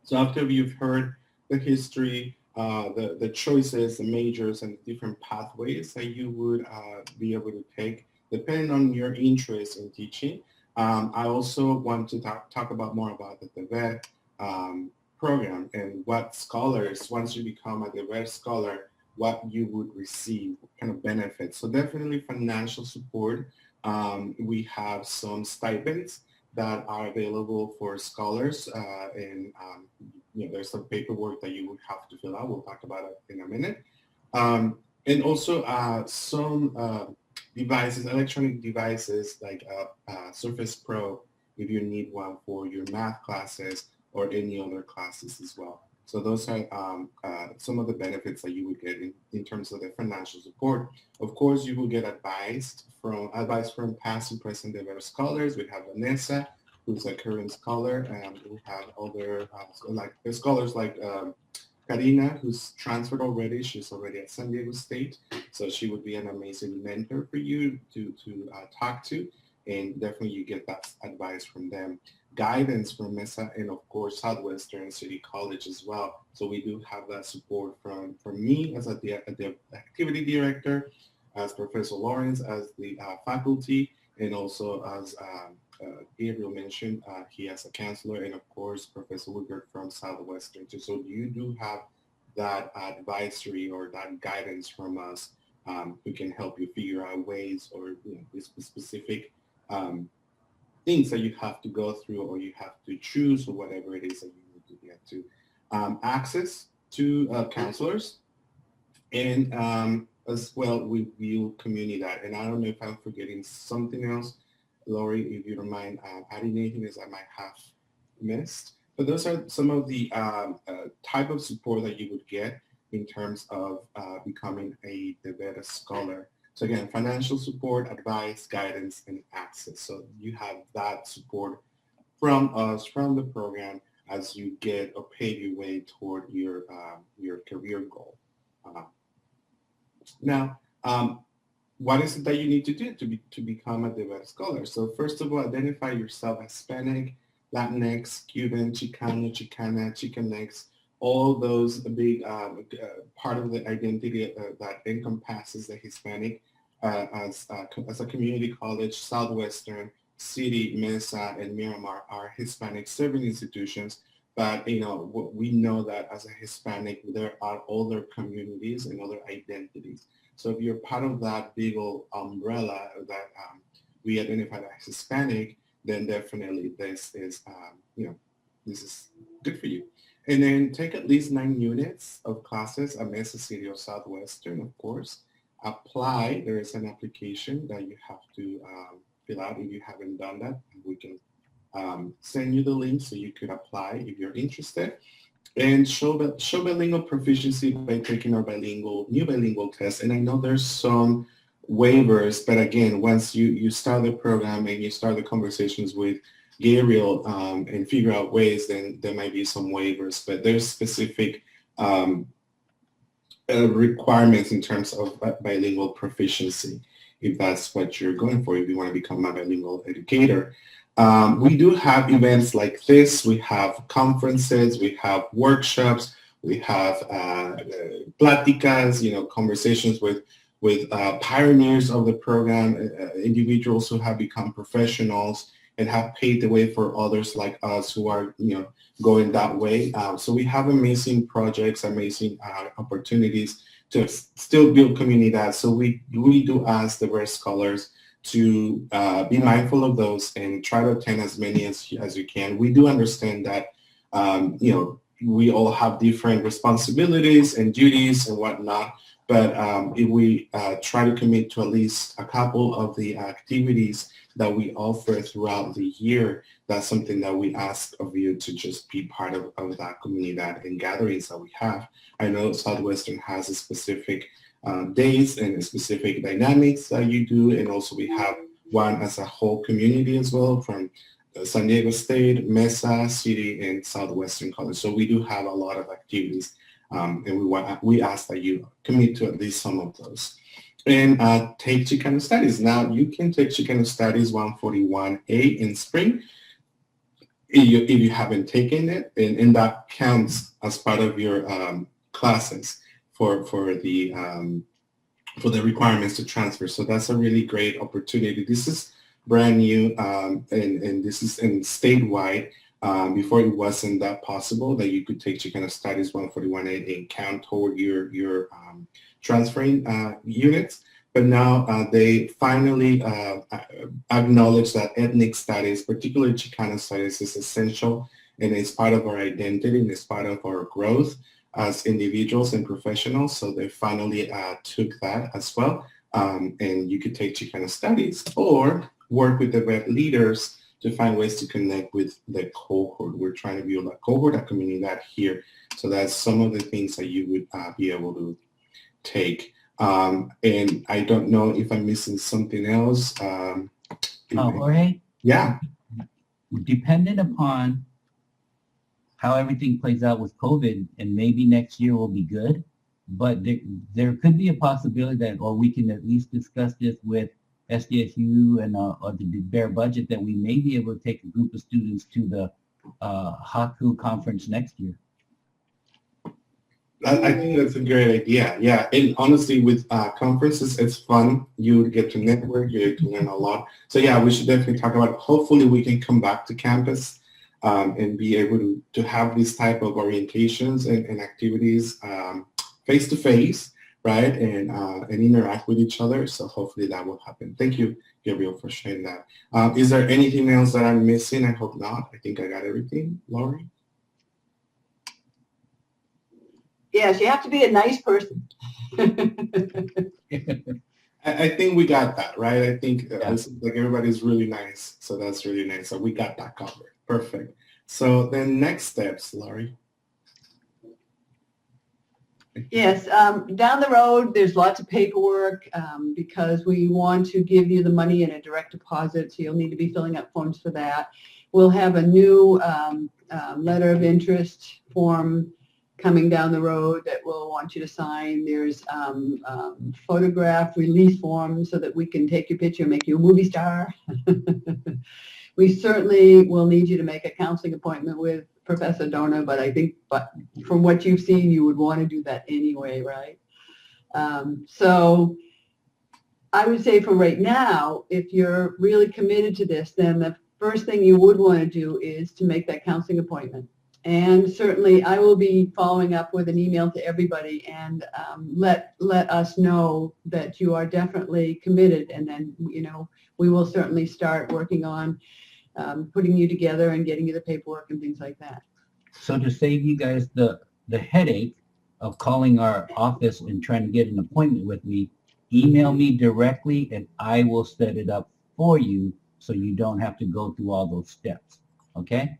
So after you've heard the history, the choices, the majors, and different pathways that you would be able to take, depending on your interest in teaching, I also want to talk about more about the DEBER program and what scholars, once you become a DEBER scholar, what you would receive, what kind of benefits. So definitely financial support. We have some stipends that are available for scholars, and there's some paperwork that you would have to fill out. We'll talk about it in a minute. And also some devices, electronic devices like Surface Pro, if you need one for your math classes or any other classes as well. So those are some of the benefits that you would get in terms of the financial support. Of course, you will get advice from past and present DEBER scholars. We have Vanessa, who's a current scholar, and we have other scholars like Karina, who's transferred already. She's already at San Diego State, so she would be an amazing mentor for you to talk to, and definitely you get that advice from them. Guidance from Mesa and of course Southwestern City College as well. So we do have that support from me as the activity director, as Professor Lawrence as the faculty, and also as Gabriel mentioned, he has a counselor, and of course Professor Woodward from Southwestern too. So you do have that advisory or that guidance from us who can help you figure out ways or specific things that you have to go through or you have to choose or whatever it is that you need to get to. Access to counselors, and as well we will community that. And I don't know if I'm forgetting something else, Lori, if you don't mind adding anything as I might have missed. But those are some of the type of support that you would get in terms of becoming a DEBER scholar. So again, financial support, advice, guidance, and access. So you have that support from us, from the program, as you get or pave your way toward your career goal. Now, what is it that you need to do to become a DEBER scholar? So first of all, identify yourself as Hispanic, Latinx, Cuban, Chicano, Chicana, Chicanx, all those big part of the identity that encompasses the Hispanic as a community college. Southwestern, City, Mesa, and Miramar are Hispanic serving institutions. But we know that as a Hispanic, there are other communities and other identities. So if you're part of that big old umbrella that we identify as Hispanic, then definitely this is this is good for you. And then take at least 9 units of classes at Mesa City or Southwestern, of course. Apply. There is an application that you have to fill out. If you haven't done that, we can send you the link so you could apply if you're interested. And show bilingual proficiency by taking our new bilingual test. And I know there's some waivers, but again, once you start the program and you start the conversations with Gabriel and figure out ways, then there might be some waivers, but there's specific requirements in terms of bilingual proficiency, if that's what you're going for, if you want to become a bilingual educator. We do have events like this. We have conferences, we have workshops, we have pláticas, conversations with pioneers of the program, individuals who have become professionals and have paved the way for others like us who are, going that way. So we have amazing projects, amazing opportunities to still build community. So we do ask the DEBER scholars to be mindful of those and try to attend as many as you can. We do understand that, we all have different responsibilities and duties and whatnot, but if we try to commit to at least a couple of the activities that we offer throughout the year, that's something that we ask of you to just be part of that community and gatherings that we have. I know Southwestern has a specific days and specific dynamics that you do, and also we have one as a whole community as well from San Diego State, Mesa City, and Southwestern College. So we do have a lot of activities, and we ask that you commit to at least some of those. And take Chicano Studies. Now you can take Chicano Studies 141A in spring. if you haven't taken it, and that counts as part of your classes for the requirements to transfer. So that's a really great opportunity. This is brand new, and this is in statewide. Before it wasn't that possible that you could take Chicano Studies 141A and count toward your transferring units. But now they finally acknowledge that ethnic studies, particularly Chicano studies, is essential, and it's part of our identity and it's part of our growth as individuals and professionals. So they finally took that as well. And you could take Chicano Studies or work with the web leaders to find ways to connect with the cohort. We're trying to build a cohort, a community that here. So that's some of the things that you would be able to take. And I don't know if I'm missing something else. Jorge? Yeah. Dependent upon how everything plays out with COVID, and maybe next year will be good, but there could be a possibility that, or we can at least discuss this with SDSU and or the DEBER budget, that we may be able to take a group of students to the Haku conference next year. I think that's a great idea. Yeah, and honestly, with conferences, it's fun. You get to network, you get to learn a lot. So yeah, we should definitely talk about it. Hopefully we can come back to campus and be able to have these type of orientations and activities face-to-face, right, and interact with each other. So hopefully that will happen. Thank you, Gabriel, for sharing that. Is there anything else that I'm missing? I hope not. I think I got everything. Laurie? Yes, you have to be a nice person. I think we got that, right? I think like everybody's really nice. So that's really nice. So we got that covered. Perfect. So then next steps, Laurie. Yes, down the road, there's lots of paperwork because we want to give you the money in a direct deposit, so you'll need to be filling out forms for that. We'll have a new letter of interest form coming down the road that we'll want you to sign. There's photograph release forms so that we can take your picture and make you a movie star. We certainly will need you to make a counseling appointment with Professor Dona, but I think from what you've seen, you would want to do that anyway, right? So I would say for right now, if you're really committed to this, then the first thing you would want to do is to make that counseling appointment. And certainly I will be following up with an email to everybody and let us know that you are definitely committed. And then, we will certainly start working on putting you together and getting you the paperwork and things like that. So to save you guys the headache of calling our office and trying to get an appointment with me, email me directly and I will set it up for you so you don't have to go through all those steps. Okay?